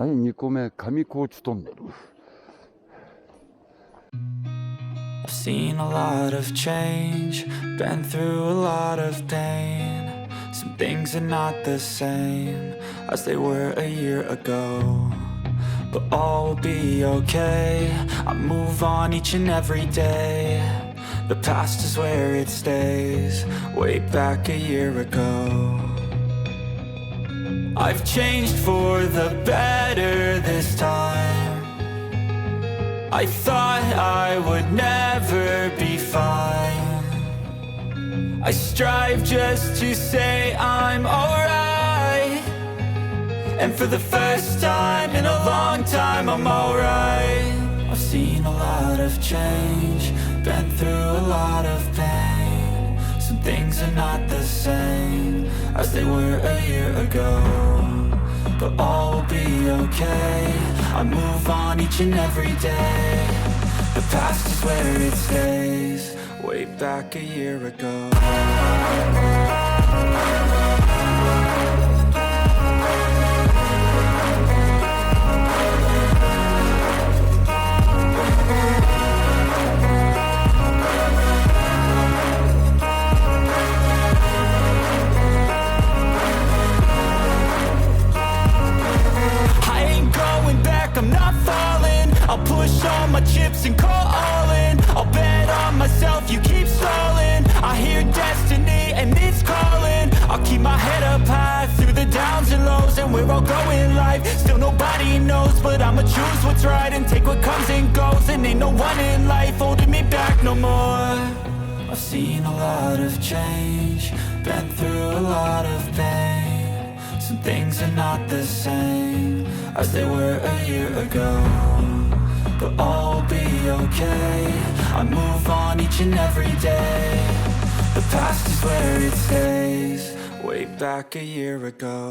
はい、2個目、上高地トンネル。I've seen a lot of change, been through a lot of pain. Some things are not the same as they were a year ago. But all will be okay, I move on each and every day. The past is where it stays, way back a year ago. I've changed for the better this time. I thought I would never be fine. I strive just to say I'm alright. And for the first time in a long time I'm alright. I've seen a lot of change, been through a lot of pain. Some things are not the same as they were a year ago. But all will be okay, I move on each and every day. The past is where it stays, way back a year ago. I'm not falling, I'll push all my chips and call all in. I'll bet on myself, you keep stalling. I hear destiny and it's calling. I'll keep my head up high through the downs and lows. And we're all going life, still nobody knows. But I'ma choose what's right and take what comes and goes. And ain't no one in life holding me back no more. I've seen a lot of change, been through a lot of pain. Some things are not the same as they were a year ago. But all will be okay, I move on each and every day. The past is where it stays, way back a year ago.